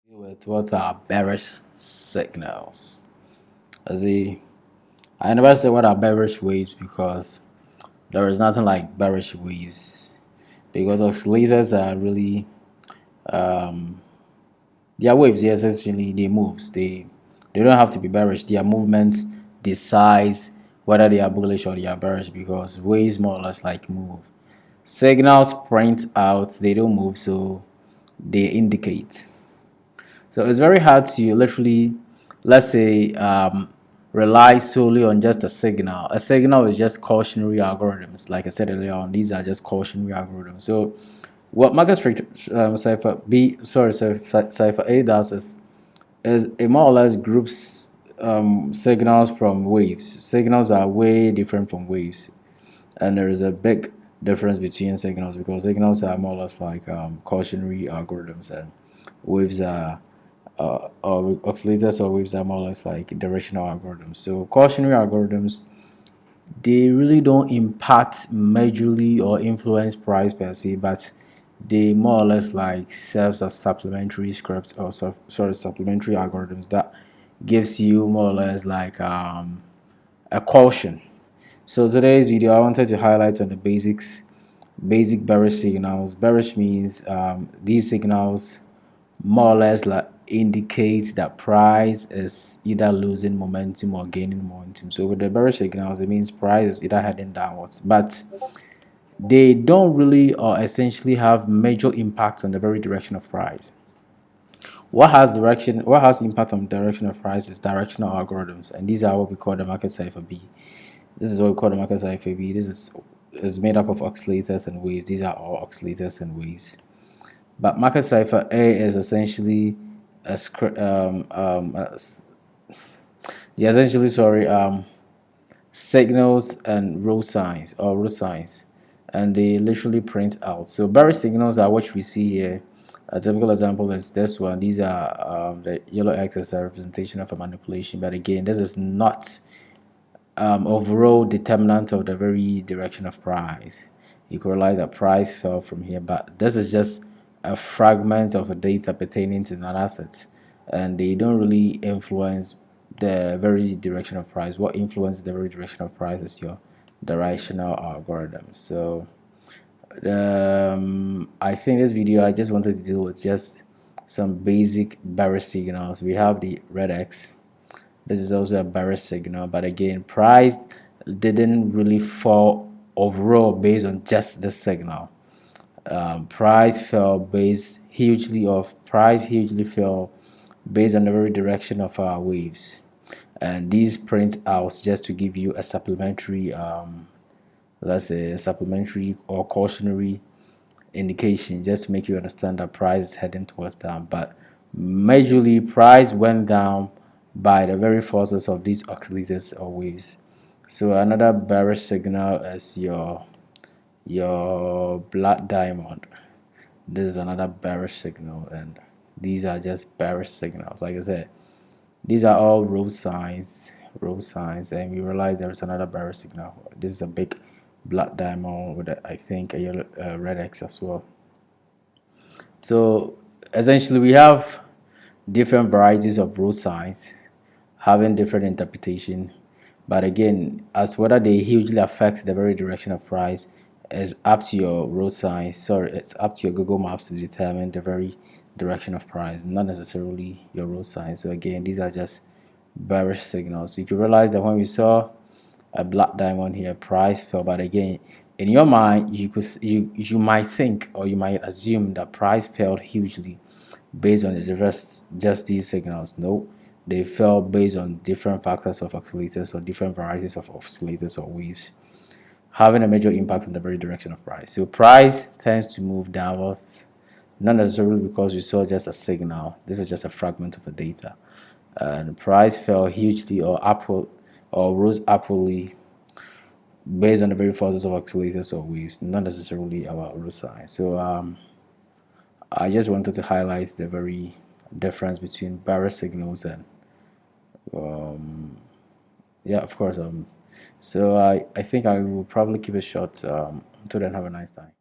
With what are bearish signals? As I never say what are bearish waves because there is nothing like bearish waves because oscillators are really um, they are waves. Yes, essentially they moves. They don't have to be bearish. Their movements decides whether they are bullish or they are bearish because waves more or less like move. Signals print out, they don't move, so they indicate. So it's very hard to literally, let's say, rely solely on just a signal. A signal is just cautionary algorithms. Like I said earlier on, these are just cautionary algorithms. So what Cipher B, sorry, Cipher A does is it more or less groups signals from waves. Signals are way different from waves, and there is a big difference between signals because signals are more or less like cautionary algorithms, and waves are or oscillators or waves are more or less like directional algorithms. So cautionary algorithms, they really don't impact majorly or influence price per se, but they more or less like serves as supplementary scripts or supplementary algorithms that gives you more or less like a caution. So today's video I wanted to highlight on the basic bearish signals. Bearish means these signals more or less like indicates that price is either losing momentum or gaining momentum. So with the bearish signals, it means price is either heading downwards, but they don't really or essentially have major impact on the very direction of price. What has impact on direction of price is directional algorithms, and these are what we call the market cipher B. This is what we call the market cipher B. This is made up of oscillators and waves. These are all oscillators and waves. But Market Cipher A is essentially a script. Yeah, essentially, sorry, signals and road signs or road signs, and they literally print out. So bearish signals are what we see here. A typical example is this one. These are the yellow X is a representation of a manipulation, but again, this is not overall determinant of the very direction of price. You could realize that price fell from here, but this is just a fragment of a data pertaining to an asset, and they don't really influence the very direction of price. What influences the very direction of price is your directional algorithm. So I think this video I just wanted to do with just some basic bearish signals. We have the red X. This is also a bearish signal, but again, price didn't really fall overall based on just the signal. Price fell based hugely of price hugely fell based on the very direction of our waves, and these print out just to give you a supplementary let's say a supplementary or cautionary indication just to make you understand that price is heading towards down. But majorly price went down by the very forces of these oscillators or waves. So another bearish signal is your black diamond. This is another bearish signal, and these are just bearish signals. Like I said, these are all road signs, and we realize there is another bearish signal. This is a big black diamond with I think a yellow red X as well. So essentially we have different varieties of road signs having different interpretation, but again, as whether they hugely affect the very direction of price is up to your road signs. Sorry, it's up to your Google Maps to determine the very direction of price, not necessarily your road signs. So again, these are just bearish signals. You can realize that when we saw a black diamond here, price fell, but again, in your mind you might think or you might assume that price fell hugely based on just these signals. No, they fell based on different factors of oscillators or different varieties of oscillators or waves having a major impact on the very direction of price. So price tends to move downwards, not necessarily because we saw just a signal. This is just a fragment of a data, and price fell hugely or upward or rose upwardly based on the very forces of oscillators or waves, not necessarily our root sign. So I just wanted to highlight the very difference between bearish signals and yeah, of course. So I think I will probably keep it short. Until then, have a nice time.